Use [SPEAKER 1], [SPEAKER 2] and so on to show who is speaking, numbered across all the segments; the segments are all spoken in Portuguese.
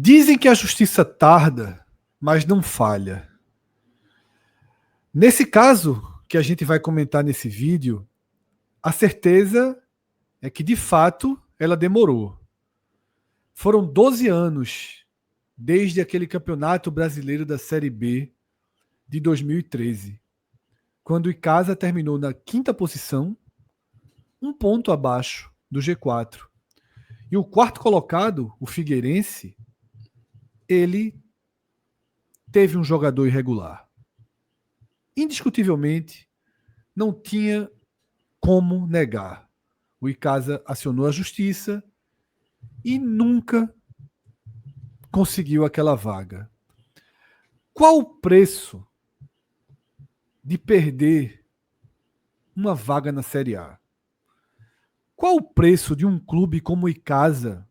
[SPEAKER 1] Dizem que a justiça tarda, mas não falha. Nesse caso que a gente vai comentar nesse vídeo, a certeza é que, de fato, ela demorou. Foram 12 anos desde aquele Campeonato Brasileiro da Série B de 2013, quando o Icasa terminou na quinta posição, um ponto abaixo do G4. E o quarto colocado, o Figueirense, ele teve um jogador irregular. Indiscutivelmente, não tinha como negar. O Icasa acionou a justiça e nunca conseguiu aquela vaga. Qual o preço de perder uma vaga na Série A? Qual o preço de um clube como o Icasa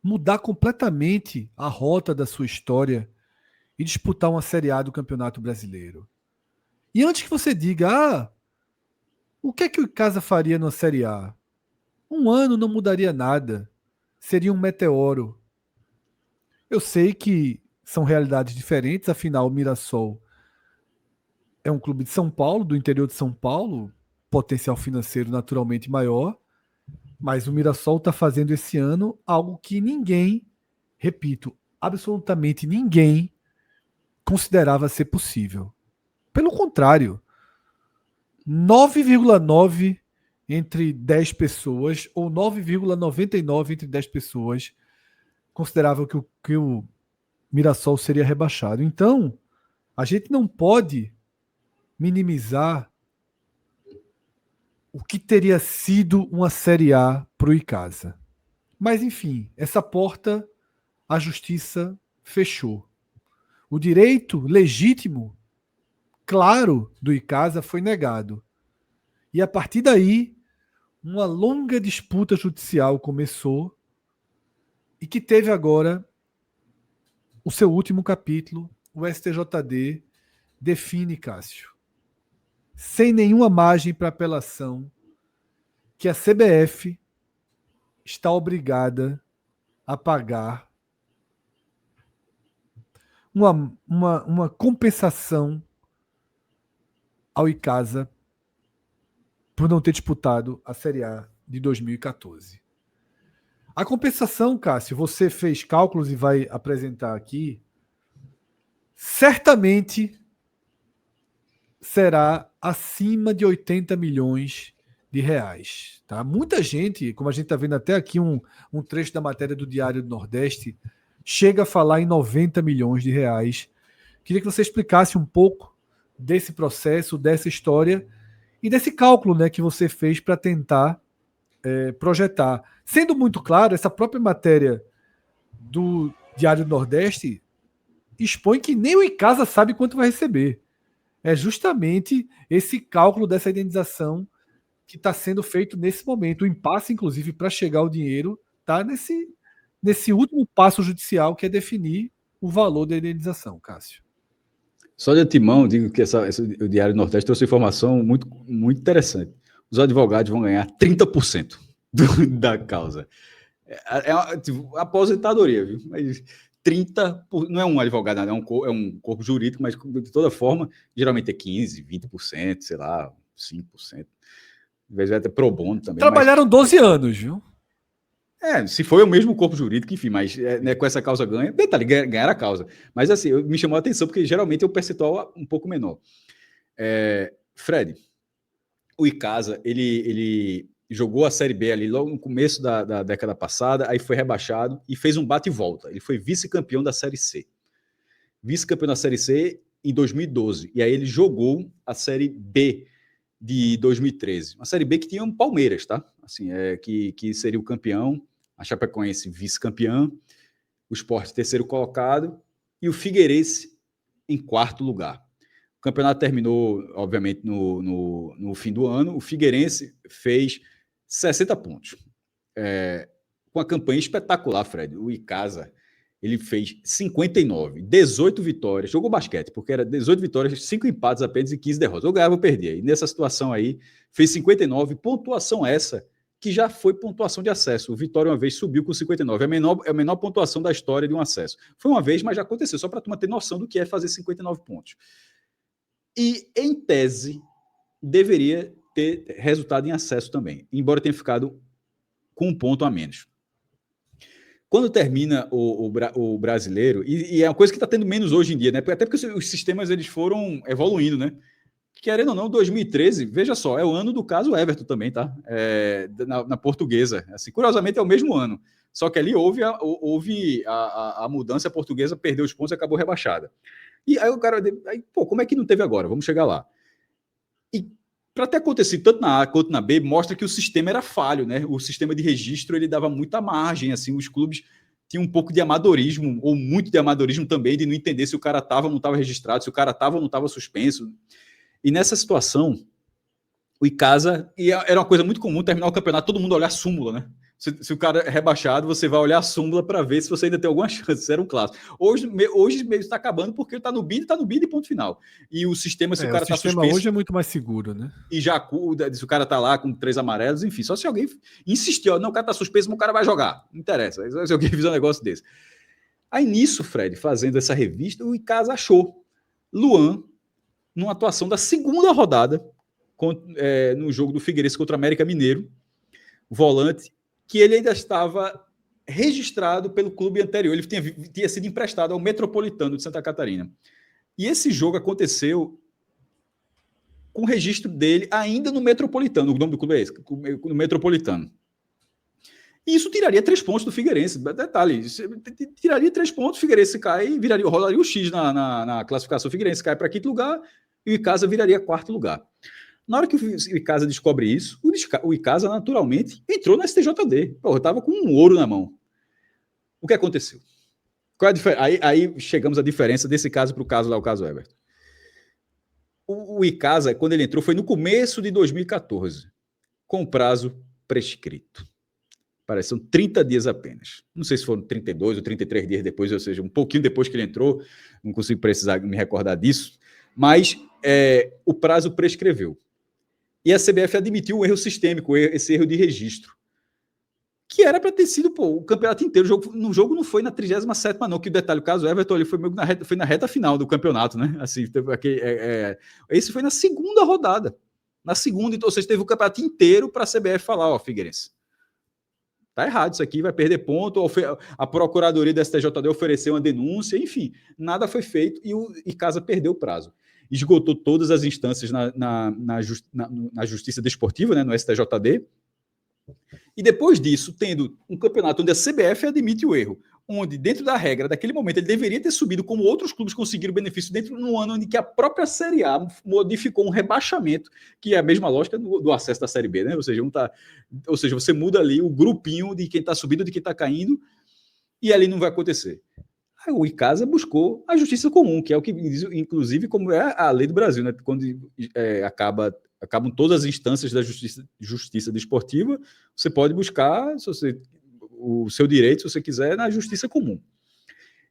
[SPEAKER 1] mudar completamente a rota da sua história e disputar uma Série A do Campeonato Brasileiro? E antes que você diga, o que é que o Icasa faria na Série A? Um ano não mudaria nada. Seria um meteoro. Eu sei que são realidades diferentes, afinal, o Mirassol é um clube de São Paulo, do interior de São Paulo, potencial financeiro naturalmente maior, mas o Mirassol está fazendo esse ano algo que ninguém, repito, absolutamente ninguém considerava ser possível. Pelo contrário, 9,9 entre 10 pessoas, ou 9,99 entre 10 pessoas, consideravam que o Mirassol seria rebaixado. Então, a gente não pode minimizar o que teria sido uma Série A para o Icasa. Mas, enfim, essa porta a justiça fechou. O direito legítimo, claro, do Icasa foi negado. E a partir daí, uma longa disputa judicial começou e que teve agora o seu último capítulo. O STJD define, Cássio, sem nenhuma margem para apelação, que a CBF está obrigada a pagar uma compensação ao Icasa por não ter disputado a Série A de 2014. A compensação, Cássio, você fez cálculos e vai apresentar aqui, certamente será acima de 80 milhões de reais. Tá? Muita gente, como a gente está vendo até aqui um trecho da matéria do Diário do Nordeste, chega a falar em 90 milhões de reais. Queria que você explicasse um pouco desse processo, dessa história e desse cálculo, né, que você fez para tentar projetar. Sendo muito claro, essa própria matéria do Diário do Nordeste expõe que nem o Icasa sabe quanto vai receber. É justamente esse cálculo dessa indenização que está sendo feito nesse momento. O impasse, inclusive, para chegar ao dinheiro, está nesse último passo judicial, que é definir o valor da indenização, Cássio.
[SPEAKER 2] Só de antemão, digo que o Diário do Nordeste trouxe informação muito, muito interessante. Os advogados vão ganhar 30% da causa. Tipo, aposentadoria, viu? Mas 30%, não é um advogado, é um corpo jurídico, mas de toda forma, geralmente é 15%, 20%, sei lá, 5%. Às vezes vai ter pro bono também.
[SPEAKER 1] Trabalharam 12 anos, viu?
[SPEAKER 2] Se foi o mesmo corpo jurídico, enfim, mas né, com essa causa ganha, detalhe, ganhar a causa. Mas assim, me chamou a atenção, porque geralmente é um percentual um pouco menor. Fred, o Icasa, ele jogou a Série B ali logo no começo da década passada, aí foi rebaixado e fez um bate e volta. Ele foi vice-campeão da Série C. Vice-campeão da Série C em 2012. E aí ele jogou a Série B de 2013. Uma Série B que tinha um Palmeiras, tá? Assim, que seria o campeão, a Chapecoense vice-campeã, o Sport terceiro colocado e o Figueirense em quarto lugar. O campeonato terminou, obviamente, no fim do ano. O Figueirense fez 60 pontos. Com a campanha espetacular, Fred. O Icasa, ele fez 59, 18 vitórias. Jogou basquete, porque era 18 vitórias, 5 empates apenas e 15 derrotas. Eu ganhava ou perdia. E nessa situação aí, fez 59, pontuação essa que já foi pontuação de acesso. O Vitória uma vez subiu com 59. É a menor pontuação da história de um acesso. Foi uma vez, mas já aconteceu, só para a turma ter noção do que é fazer 59 pontos. E, em tese, deveria ter resultado em acesso também, embora tenha ficado com um ponto a menos. Quando termina o brasileiro, e é uma coisa que está tendo menos hoje em dia, né? Até porque os sistemas eles foram evoluindo, né? Querendo ou não, 2013, veja só, é o ano do caso Everton também, tá? Na Portuguesa. Assim, curiosamente é o mesmo ano. Só que ali houve a mudança, a Portuguesa perdeu os pontos e acabou rebaixada. E aí o cara, como é que não teve agora? Vamos chegar lá. E para ter acontecido tanto na A quanto na B, mostra que o sistema era falho, né? O sistema de registro ele dava muita margem, assim, os clubes tinham um pouco de amadorismo, ou muito de amadorismo também, de não entender se o cara estava ou não estava registrado, se o cara estava ou não estava suspenso. E nessa situação, o Icasa, e era uma coisa muito comum terminar o campeonato, todo mundo olhar a súmula, né? Se o cara é rebaixado, você vai olhar a súmula para ver se você ainda tem alguma chance. Isso era um clássico. Hoje meio está acabando porque está no bid e ponto final. E o sistema, se o cara está suspenso... O sistema
[SPEAKER 1] hoje é muito mais seguro, né?
[SPEAKER 2] E já cuida, se o cara está lá com 3 amarelos, enfim, só se alguém insistiu, não, o cara está suspenso, mas o cara vai jogar. Não interessa, se alguém fizer um negócio desse. Aí nisso, Fred, fazendo essa revista, o Icasa achou Luan numa atuação da segunda rodada no jogo do Figueirense contra o América Mineiro, volante, que ele ainda estava registrado pelo clube anterior, ele tinha sido emprestado ao Metropolitano de Santa Catarina. E esse jogo aconteceu com o registro dele ainda no Metropolitano, o nome do clube é esse, no Metropolitano. E isso tiraria 3 pontos do Figueirense. Detalhe, tiraria 3 pontos, o Figueirense cai, rolaria o X na classificação. O Figueirense cai para quinto lugar e o Icasa viraria 4º lugar. Na hora que o Icasa descobre isso, o Icasa naturalmente entrou na STJD. Pô, eu estava com um ouro na mão. O que aconteceu? Qual é a aí chegamos à diferença desse caso para o caso lá, o caso Everton. O Icasa, quando ele entrou, foi no começo de 2014, com prazo prescrito. Parece são 30 dias apenas. Não sei se foram 32 ou 33 dias depois, ou seja, um pouquinho depois que ele entrou, não consigo precisar me recordar disso, mas o prazo prescreveu. E a CBF admitiu um erro sistêmico, esse erro de registro, que era para ter sido o campeonato inteiro. O jogo não foi na 37ª, não, que o detalhe, o caso Everton ele foi na reta final do campeonato, né? Assim, esse foi na segunda rodada. Na segunda, então, ou seja, teve o campeonato inteiro para a CBF falar, ó, Figueirense, tá errado isso aqui, vai perder ponto, a Procuradoria da STJD ofereceu uma denúncia, enfim, nada foi feito e o Icasa perdeu o prazo. Esgotou todas as instâncias na Justiça Desportiva, né, no STJD, e depois disso, tendo um campeonato onde a CBF admite o erro, onde dentro da regra, daquele momento, ele deveria ter subido como outros clubes conseguiram benefício dentro de um ano onde que a própria Série A modificou um rebaixamento, que é a mesma lógica do acesso da Série B, né? Ou seja, você muda ali o grupinho de quem está subindo, de quem está caindo, e ali não vai acontecer. Aí o Icasa buscou a justiça comum, que é o que diz, inclusive, como é a lei do Brasil, né? Quando acabam todas as instâncias da justiça desportiva, você pode buscar o seu direito, se você quiser, na justiça comum.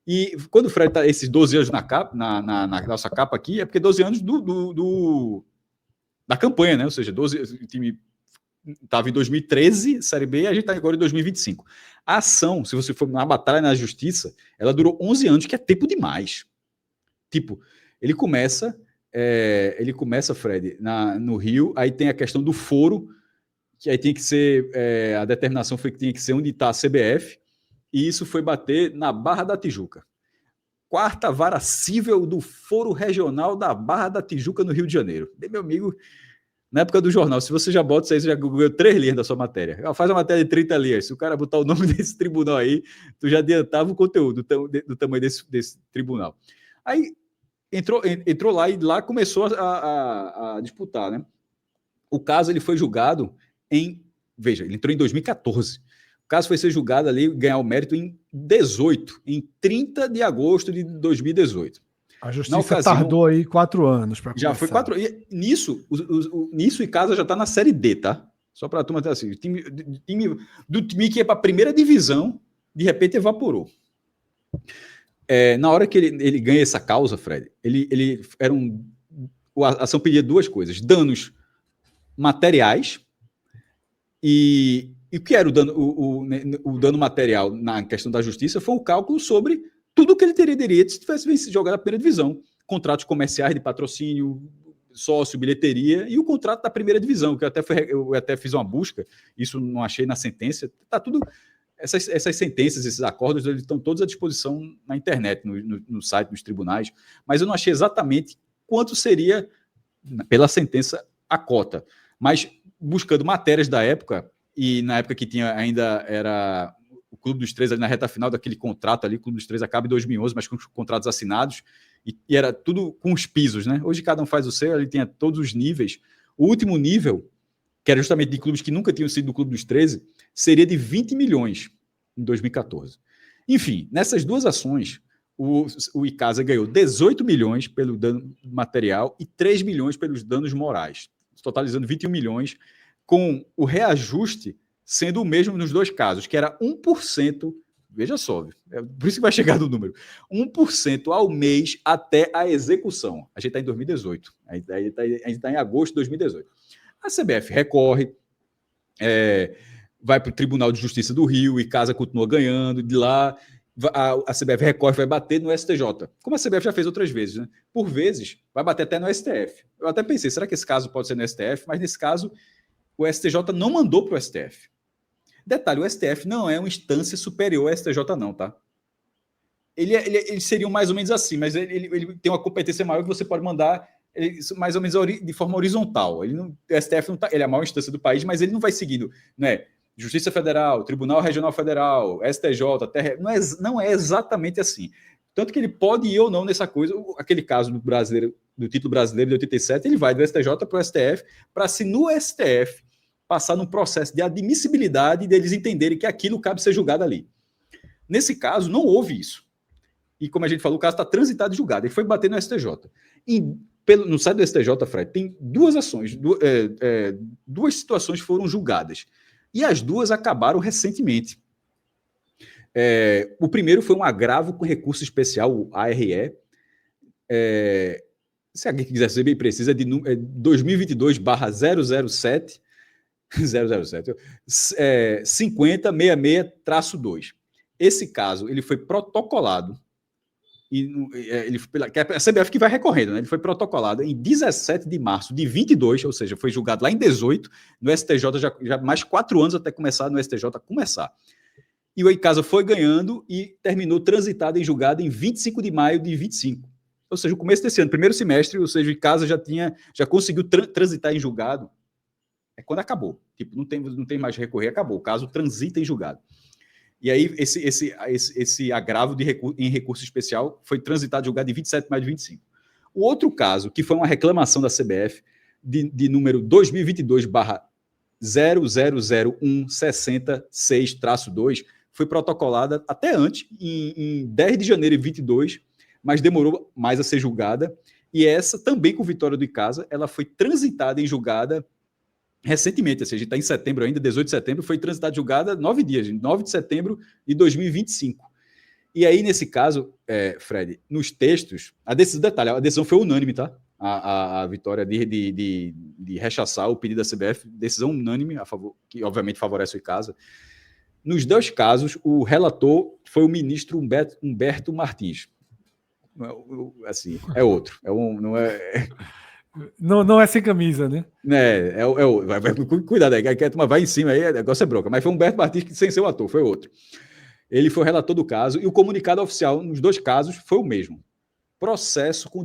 [SPEAKER 2] E quando o Fred está esses 12 anos na nossa capa aqui, é porque 12 anos da campanha, né? Ou seja, o time estava em 2013, Série B, e a gente está agora em 2025. A ação, se você for na batalha na justiça, ela durou 11 anos, que é tempo demais. Tipo, ele começa, Fred, no Rio, aí tem a questão do foro, que aí tem que ser, a determinação foi que tinha que ser onde está a CBF, e isso foi bater na Barra da Tijuca. 4ª Vara Cível do Foro Regional da Barra da Tijuca, no Rio de Janeiro. Bem, meu amigo, na época do jornal, se você já bota isso aí, você já ganhou 3 linhas da sua matéria. Faz uma matéria de 30 linhas. Se o cara botar o nome desse tribunal aí, tu já adiantava o conteúdo do tamanho desse tribunal. Aí entrou lá e lá começou a disputar, né? O caso ele foi julgado veja, ele entrou em 2014. O caso foi ser julgado ali, ganhar o mérito em 30 de agosto de 2018.
[SPEAKER 1] A justiça tardou aí 4 anos para começar.
[SPEAKER 2] Já foi 4 anos. Nisso, o Icasa já está na Série D, tá? Só para a turma ter assim. Do time que ia para a primeira divisão, de repente evaporou. Na hora que ele ganha essa causa, Fred, a ação pedia 2 coisas: danos materiais E o que era o dano material na questão da justiça foi o cálculo sobre tudo que ele teria direito se tivesse vencido jogado a primeira divisão. Contratos comerciais de patrocínio, sócio, bilheteria e o contrato da primeira divisão, que eu até fiz uma busca, isso não achei na sentença, tá tudo. Essas sentenças, esses acordos, eles estão todos à disposição na internet, no site dos tribunais, mas eu não achei exatamente quanto seria, pela sentença, a cota. Mas buscando matérias da época, e na época que tinha ainda era o Clube dos Três ali na reta final daquele contrato ali, o Clube dos Três acaba em 2011, mas com os contratos assinados, e era tudo com os pisos, né? Hoje cada um faz o seu, ele tinha todos os níveis. O último nível, que era justamente de clubes que nunca tinham sido do Clube dos 13, seria de 20 milhões em 2014. Enfim, nessas duas ações, o Icasa ganhou 18 milhões pelo dano material e 3 milhões pelos danos morais, totalizando 21 milhões, com o reajuste sendo o mesmo nos dois casos, que era 1%, veja só, por isso que vai chegar no número, 1% ao mês até a execução. A gente está em 2018, a gente está em agosto de 2018. A CBF recorre, vai para o Tribunal de Justiça do Rio, e Icasa continua ganhando, de lá a CBF recorre, vai bater no STJ, como a CBF já fez outras vezes, né? Por vezes, vai bater até no STF. Eu até pensei, será que esse caso pode ser no STF? Mas nesse caso, o STJ não mandou para o STF. Detalhe, o STF não é uma instância superior ao STJ não, tá? Ele seria mais ou menos assim, mas ele tem uma competência maior que você pode mandar mais ou menos de forma horizontal. O STF não tá, ele é a maior instância do país, mas ele não vai seguindo, né? Justiça Federal, Tribunal Regional Federal, STJ, não é exatamente assim. Tanto que ele pode ir ou não nessa coisa. Aquele caso do título brasileiro de 87, ele vai do STJ para o STF, para se no STF passar num processo de admissibilidade deles entenderem que aquilo cabe ser julgado ali. Nesse caso, não houve isso. E como a gente falou, o caso está transitado e julgado. Ele foi bater no STJ. No site do STJ, Fred, tem duas ações, duas situações foram julgadas. E as duas acabaram recentemente. O primeiro foi um agravo com recurso especial, o ARE. Se alguém quiser ser bem preciso, é de 2022/007 5066-2. Esse caso ele foi protocolado e a CBF que vai recorrendo, né? Ele foi protocolado em 17 de março de 22, ou seja, foi julgado lá em 18, no STJ já mais 4 anos até começar no STJ começar. E o Icasa foi ganhando e terminou transitado em julgado em 25 de maio de 25. Ou seja, o começo desse ano, primeiro semestre, ou seja, o Icasa já conseguiu transitar em julgado. É quando acabou. Tipo, não tem mais recorrer, acabou. O caso transita em julgado. E aí, esse agravo em recurso especial foi transitado e julgado em 27 de maio de 25. O outro caso, que foi uma reclamação da CBF, de número 2022/0001606-2, foi protocolada até antes, em 10 de janeiro de 22, mas demorou mais a ser julgada. E essa, também com vitória do Icasa, ela foi transitada em julgada recentemente, assim, a gente está em setembro ainda, 18 de setembro, foi transitada julgada 9 dias, 9 de setembro de 2025. E aí, nesse caso, Fred, nos textos, a decisão foi unânime, tá? A vitória de rechaçar o pedido da CBF, decisão unânime, a favor, que obviamente favorece o Icasa. Nos dois casos, o relator foi o ministro Humberto Martins. Assim, é outro. Não é...
[SPEAKER 1] Não é sem camisa, né?
[SPEAKER 2] Cuidado aí, que a turma vai em cima aí, o negócio é bronca. Mas foi Humberto Martins que, sem ser o ator, foi outro. Ele foi o relator do caso e o comunicado oficial nos dois casos foi o mesmo. Processo com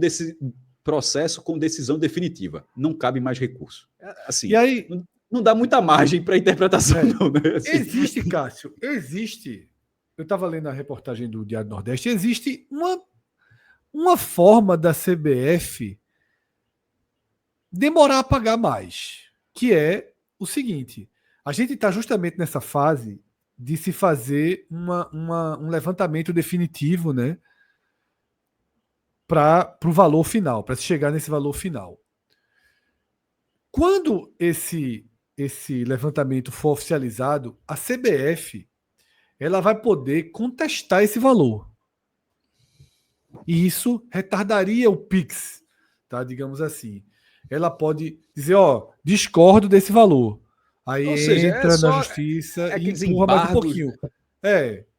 [SPEAKER 2] decisão definitiva. Não cabe mais recurso. Assim,
[SPEAKER 1] e aí,
[SPEAKER 2] não dá muita margem para interpretação, não, né? Assim.
[SPEAKER 1] Existe, Cássio, eu estava lendo a reportagem do Diário do Nordeste, existe uma forma da CBF demorar a pagar mais, que é o seguinte: a gente está justamente nessa fase de se fazer um levantamento definitivo, né, para o valor final, para se chegar nesse valor final. Quando esse levantamento for oficializado, a CBF ela vai poder contestar esse valor. E isso retardaria o PIX, tá? Digamos assim. Ela pode dizer, discordo desse valor. Aí
[SPEAKER 2] Ou seja,
[SPEAKER 1] entra na justiça e
[SPEAKER 2] aqueles
[SPEAKER 1] empurra mais um
[SPEAKER 2] embargos.
[SPEAKER 1] pouquinho.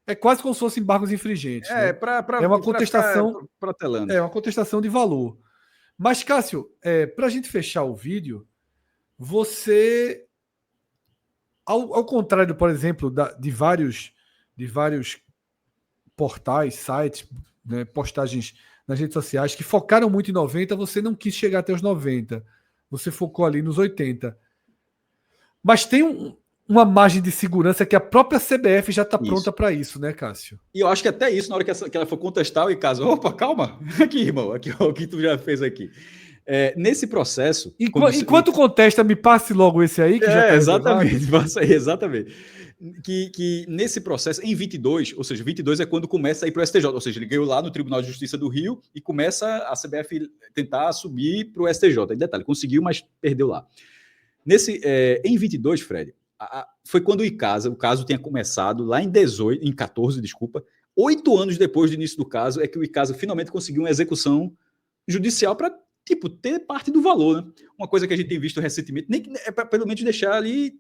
[SPEAKER 1] É quase como se fossem embargos infringentes, né?
[SPEAKER 2] Para
[SPEAKER 1] É uma
[SPEAKER 2] ficar
[SPEAKER 1] contestação,
[SPEAKER 2] protelando.
[SPEAKER 1] é uma contestação de valor. Mas, Cássio, para a gente fechar o vídeo, você, ao contrário, por exemplo, de vários portais, sites, né, postagens nas redes sociais que focaram muito em 90, você não quis chegar até os 90. Você focou ali nos 80. Mas tem uma margem de segurança que a própria CBF já está pronta
[SPEAKER 2] Isso.
[SPEAKER 1] para isso, né, Cássio?
[SPEAKER 2] E eu acho que até isso, na hora que ela for contestar o Icasa, opa, calma, aqui, irmão, aqui, o que tu já fez aqui. Nesse processo.
[SPEAKER 1] Enquanto contesta, me passe logo esse aí, que já está reservado.
[SPEAKER 2] Exatamente, exatamente. Que nesse processo, em 22, ou seja, 22 é quando começa a ir para o STJ, ou seja, ele ganhou lá no Tribunal de Justiça do Rio e começa a CBF tentar subir para o STJ. Em detalhe, conseguiu, mas perdeu lá. Em 22, Fred, foi quando o caso tinha começado lá em 14, desculpa, 8 anos depois do início do caso, é que o Icasa finalmente conseguiu uma execução judicial para ter parte do valor, né? Uma coisa que a gente tem visto recentemente, nem é para pelo menos deixar ali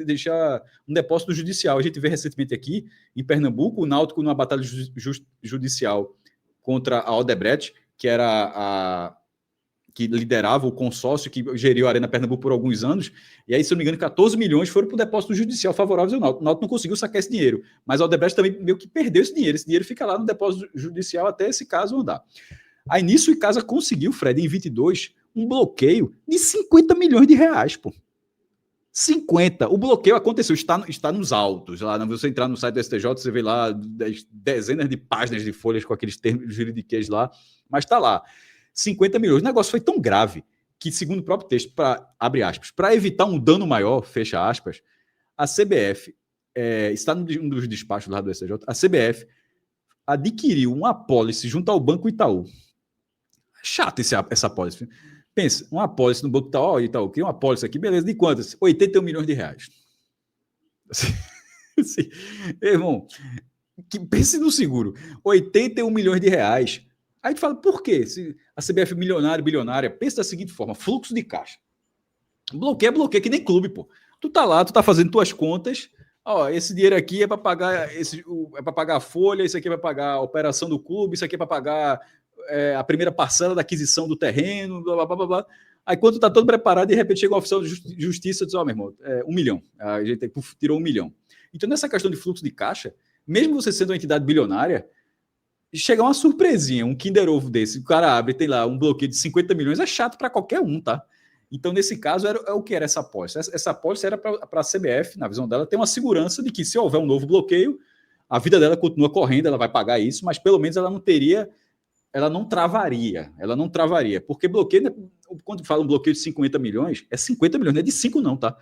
[SPEAKER 2] deixar um depósito judicial. A gente vê recentemente aqui em Pernambuco o Náutico numa batalha judicial contra a Odebrecht, que liderava o consórcio que geriu a Arena Pernambuco por alguns anos, e aí, se eu não me engano, 14 milhões foram para o depósito judicial favorável ao Náutico. O Náutico não conseguiu sacar esse dinheiro, mas a Odebrecht também meio que perdeu esse dinheiro fica lá no depósito judicial até esse caso andar. Aí nisso o Icasa conseguiu, Fred, em 22, um bloqueio de 50 milhões de reais, pô. 50. O bloqueio aconteceu, está nos autos. Lá, você entrar no site do STJ, você vê lá dezenas de páginas de folhas com aqueles termos jurídicos lá, mas está lá. 50 milhões. O negócio foi tão grave que, segundo o próprio texto, abre aspas, para evitar um dano maior, fecha aspas, a CBF, está num dos despachos lá do STJ, a CBF adquiriu uma apólice junto ao Banco Itaú. Chato essa apólice. Pensa, uma apólice no Banco Itaú, que uma apólice aqui, beleza, de quantas? 81 milhões de reais. Assim, irmão, pense no seguro, 81 milhões de reais. Aí tu fala, por quê? Se a CBF milionária, bilionária, pensa da seguinte forma, fluxo de caixa. Bloqueio é bloqueio, que nem clube, pô. Tu tá lá, tu tá fazendo tuas contas, esse dinheiro aqui é para pagar para pagar a folha, isso aqui é para pagar a operação do clube, isso aqui é para pagar a primeira parcela da aquisição do terreno, blá, blá, blá, blá. Aí quando tu tá todo preparado, de repente chega um oficial de justiça e diz, meu irmão, 1 milhão. A gente tirou 1 milhão. Então, nessa questão de fluxo de caixa, mesmo você sendo uma entidade bilionária, chega uma surpresinha, um Kinder Ovo desse, o cara abre, tem lá um bloqueio de 50 milhões, é chato para qualquer um, tá? Então, nesse caso, o que era essa apólice? Essa apólice era para a CBF, na visão dela, ter uma segurança de que se houver um novo bloqueio, a vida dela continua correndo, ela vai pagar isso, mas pelo menos ela não travaria, porque bloqueio, quando fala um bloqueio de 50 milhões, é 50 milhões, não é de 5 não, tá?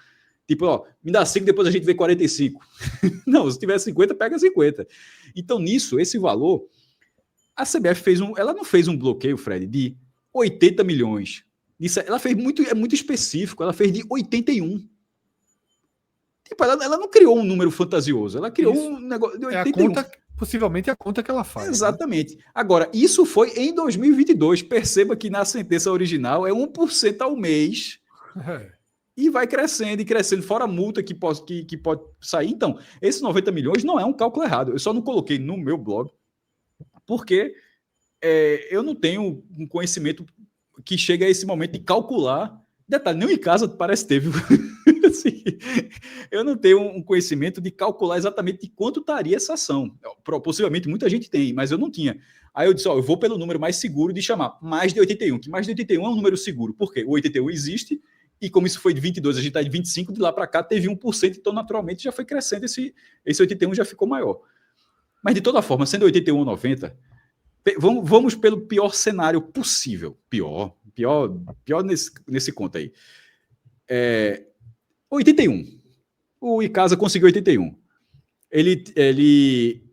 [SPEAKER 2] Tipo, me dá 5, depois a gente vê 45. Não, se tiver 50, pega 50. Então, nisso, esse valor, a CBF ela não fez um bloqueio, Fred, de 80 milhões. Ela fez muito específico, ela fez de 81. Tipo, ela não criou um número fantasioso, ela criou um negócio de 81.
[SPEAKER 1] Possivelmente a conta que ela faz.
[SPEAKER 2] Exatamente. Né? Agora, isso foi em 2022. Perceba que na sentença original é 1% ao mês. E vai crescendo e crescendo, fora a multa que pode sair. Então, esses 90 milhões não é um cálculo errado. Eu só não coloquei no meu blog, porque eu não tenho um conhecimento que chega a esse momento de calcular. Detalhe, nem em casa parece ter, viu? Assim, eu não tenho um conhecimento de calcular exatamente de quanto estaria essa ação. Possivelmente muita gente tem, mas eu não tinha. Aí eu disse, eu vou pelo número mais seguro de chamar mais de 81, que mais de 81 é um número seguro. Por quê? O 81 existe, e como isso foi de 22, a gente está de 25, de lá para cá teve 1%, então naturalmente já foi crescendo, esse 81 já ficou maior. Mas de toda forma, sendo 81 ou 90, vamos pelo pior cenário possível. Pior nesse conto aí. 81. O Icasa conseguiu 81. Ele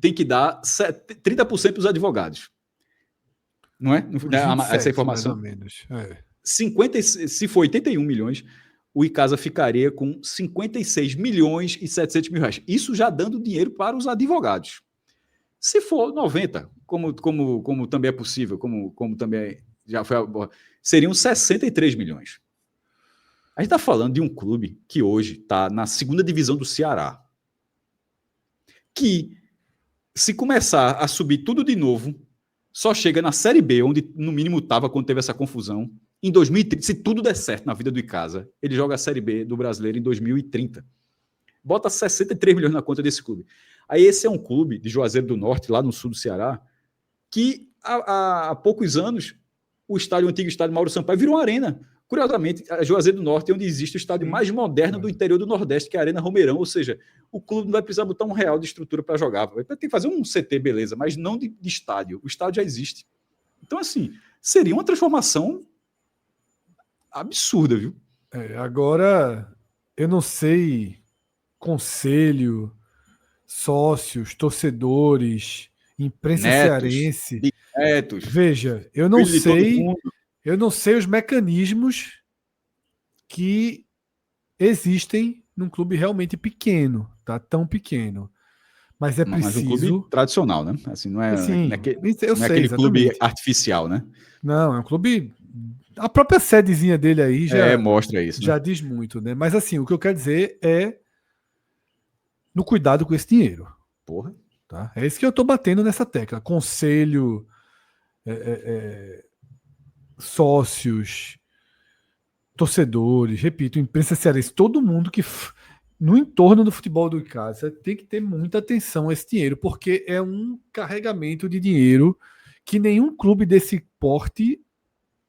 [SPEAKER 2] tem que dar 30% para os advogados. Não é? Essa informação.
[SPEAKER 1] Mais ou menos.
[SPEAKER 2] 50, se for 81 milhões, o Icasa ficaria com 56 milhões e 700 mil reais. Isso já dando dinheiro para os advogados. Se for 90, como também é possível, como também já foi, seriam 63 milhões. A gente está falando de um clube que hoje está na segunda divisão do Ceará. Que, se começar a subir tudo de novo, só chega na Série B, onde no mínimo estava quando teve essa confusão. Em 2030, se tudo der certo na vida do Icasa, ele joga a Série B do Brasileiro em 2030. Bota 63 milhões na conta desse clube. Aí esse é um clube de Juazeiro do Norte, lá no sul do Ceará, que há poucos anos o antigo estádio Mauro Sampaio virou uma arena. Curiosamente, a Juazeiro do Norte é onde existe o estádio mais moderno do interior do Nordeste, que é a Arena Romeirão, ou seja, o clube não vai precisar botar R$1 de estrutura para jogar. Vai ter que fazer um CT, beleza, mas não de estádio. O estádio já existe. Então, assim, seria uma transformação absurda, viu?
[SPEAKER 1] Agora, eu não sei, conselho, sócios, torcedores, imprensa cearense.
[SPEAKER 2] Netos.
[SPEAKER 1] Veja, eu não sei os mecanismos que existem num clube realmente pequeno, tá? Tão pequeno. Mas é preciso.
[SPEAKER 2] Mas um clube tradicional, né? Assim, não é,
[SPEAKER 1] Sim,
[SPEAKER 2] não é, que,
[SPEAKER 1] eu
[SPEAKER 2] não é
[SPEAKER 1] sei,
[SPEAKER 2] aquele clube
[SPEAKER 1] exatamente.
[SPEAKER 2] artificial, né?
[SPEAKER 1] Não, é um clube. A própria sedezinha dele aí
[SPEAKER 2] mostra isso,
[SPEAKER 1] já
[SPEAKER 2] né?
[SPEAKER 1] diz muito, né? Mas assim, o que eu quero dizer é no cuidado com esse dinheiro.
[SPEAKER 2] Porra.
[SPEAKER 1] Tá? É isso que eu estou batendo nessa tecla. Conselho, sócios, torcedores, repito, imprensa cearense, todo mundo que no entorno do futebol do Icasa tem que ter muita atenção a esse dinheiro, porque é um carregamento de dinheiro que nenhum clube desse porte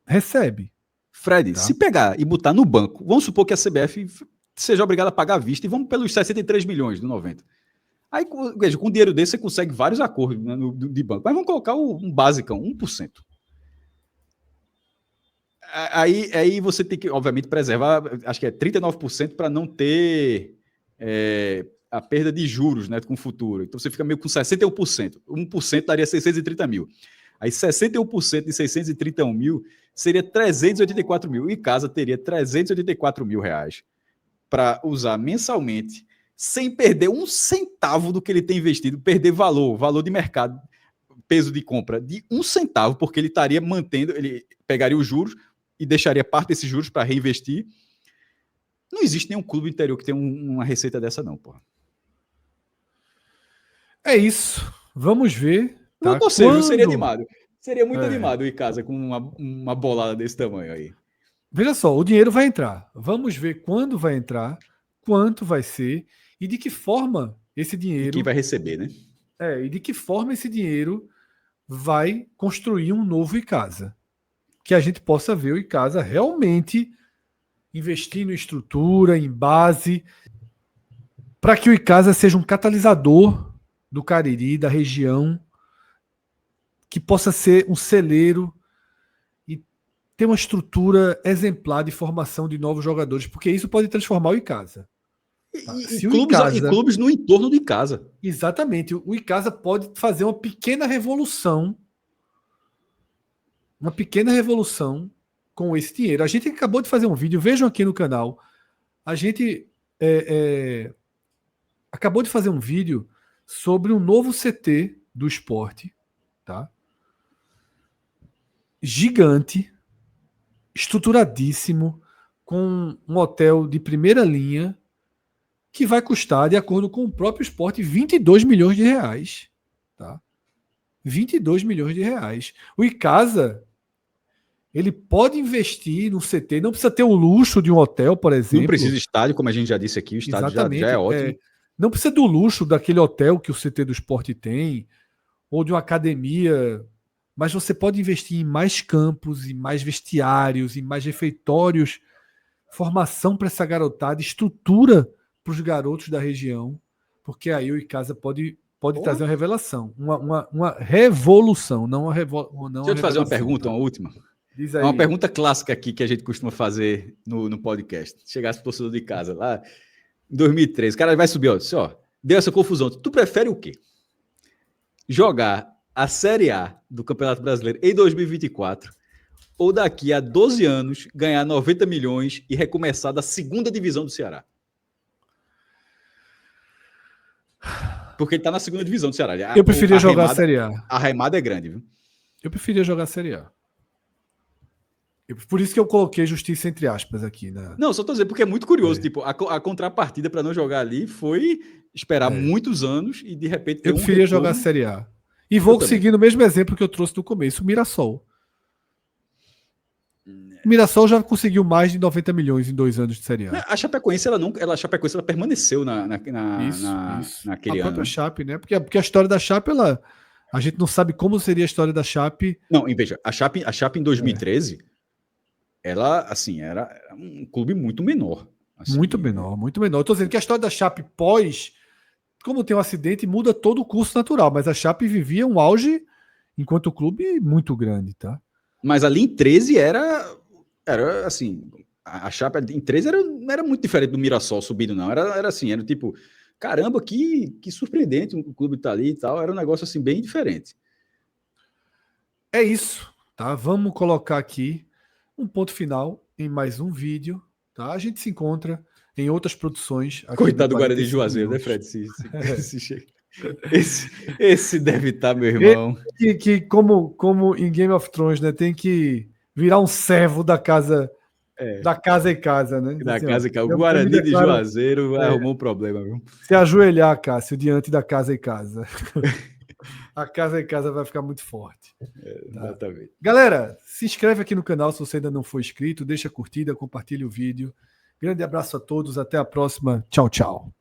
[SPEAKER 1] recebe.
[SPEAKER 2] Fred, tá? Se pegar e botar no banco, vamos supor que a CBF seja obrigada a pagar à vista e vamos pelos 63 milhões do 90. Aí, veja, com dinheiro desse você consegue vários acordos, né, de banco. Mas vamos colocar um basicão, 1%. Aí você tem que, obviamente, preservar, acho que é 39% para não ter a perda de juros, né, com o futuro. Então você fica meio com 61%. 1% daria 630 mil. Aí 61% de 631 mil seria 384 mil. E casa teria 384 mil reais para usar mensalmente, sem perder um centavo do que ele tem investido, perder valor de mercado, peso de compra de um centavo, porque ele estaria mantendo, ele pegaria os juros e deixaria parte desses juros para reinvestir. Não existe nenhum clube interior que tenha uma receita dessa, não, porra.
[SPEAKER 1] É isso. Vamos ver. Tá?
[SPEAKER 2] Vou torcer, quando... seria animado. Seria muito animado o Icasa com uma bolada desse tamanho aí.
[SPEAKER 1] Veja só, o dinheiro vai entrar. Vamos ver quando vai entrar, quanto vai ser e de que forma esse dinheiro...
[SPEAKER 2] E quem vai receber, né?
[SPEAKER 1] E de que forma esse dinheiro vai construir um novo Icasa. Que a gente possa ver o Icasa realmente investindo em estrutura, em base, para que o Icasa seja um catalisador do Cariri, da região, que possa ser um celeiro e ter uma estrutura exemplar de formação de novos jogadores, porque isso pode transformar o Icasa.
[SPEAKER 2] Tá? E clubes no entorno de casa.
[SPEAKER 1] Exatamente. O Icasa pode fazer uma pequena revolução com esse dinheiro. A gente acabou de fazer um vídeo, vejam aqui no canal. A gente acabou de fazer um vídeo sobre um novo CT do esporte, tá? Gigante, estruturadíssimo, com um hotel de primeira linha, que vai custar, de acordo com o próprio esporte, 22 milhões de reais. Tá? 22 milhões de reais. O Icasa, ele pode investir no CT, não precisa ter o luxo de um hotel, por exemplo.
[SPEAKER 2] Não precisa de estádio, como a gente já disse aqui, o estádio já é ótimo.
[SPEAKER 1] Não precisa do luxo daquele hotel que o CT do esporte tem, ou de uma academia, mas você pode investir em mais campos, em mais vestiários, em mais refeitórios, formação para essa garotada, estrutura para os garotos da região, porque aí o Icasa pode trazer uma revelação, uma revolução, não uma revolução.
[SPEAKER 2] Deixa eu te fazer uma pergunta, uma última.
[SPEAKER 1] Diz aí.
[SPEAKER 2] É uma pergunta clássica aqui que a gente costuma fazer no podcast. Chegasse o torcedor de casa lá em 2013, o cara vai subir, ó, deu essa confusão. Tu prefere o quê? Jogar a Série A do Campeonato Brasileiro em 2024 ou daqui a 12 anos ganhar 90 milhões e recomeçar da segunda divisão do Ceará? Porque ele tá na segunda divisão do Ceará.
[SPEAKER 1] Eu preferia jogar a Série A.
[SPEAKER 2] A remada é grande, viu?
[SPEAKER 1] Eu preferia jogar a Série A. Por isso que eu coloquei justiça entre aspas aqui. Né?
[SPEAKER 2] Não, só tô dizendo porque é muito curioso. Tipo, a contrapartida para não jogar ali foi esperar muitos anos e de repente ter
[SPEAKER 1] eu preferia jogar a Série A. E vou seguir no mesmo exemplo que eu trouxe no começo, o Mirassol. O Mirassol já conseguiu mais de 90 milhões em 2 anos de Série A.
[SPEAKER 2] A Chapecoense, a Chapecoense permaneceu
[SPEAKER 1] Isso.
[SPEAKER 2] naquele
[SPEAKER 1] a própria
[SPEAKER 2] ano.
[SPEAKER 1] Chape, né? Porque a história da Chape, a gente não sabe como seria a história da Chape.
[SPEAKER 2] Não, veja, a Chape em 2013, ela, assim, era um clube muito menor. Assim,
[SPEAKER 1] muito menor. Eu tô dizendo que a história da Chape como tem um acidente, muda todo o curso natural, mas a Chape vivia um auge enquanto clube muito grande, tá?
[SPEAKER 2] Mas ali em 13 era assim, a Chape em 13 era muito diferente do Mirassol subindo, não. Era assim, era tipo, caramba, que surpreendente o clube tá ali e tal. Era um negócio assim bem diferente.
[SPEAKER 1] É isso, tá? Vamos colocar aqui um ponto final em mais um vídeo, tá? A gente se encontra em outras produções.
[SPEAKER 2] Coitado do Guarani de Juazeiro, né, Fred? Esse deve estar, meu irmão.
[SPEAKER 1] Que como em Game of Thrones, né? Tem que virar um servo da casa, da casa e casa, né?
[SPEAKER 2] Da
[SPEAKER 1] assim,
[SPEAKER 2] casa e casa. O Guarani de Juazeiro arrumou um problema, viu?
[SPEAKER 1] Se ajoelhar, Cássio, diante da casa e casa. A casa e casa vai ficar muito forte.
[SPEAKER 2] Exatamente.
[SPEAKER 1] Galera, se inscreve aqui no canal se você ainda não for inscrito, deixa a curtida, compartilha o vídeo. Grande abraço a todos, até a próxima. Tchau, tchau.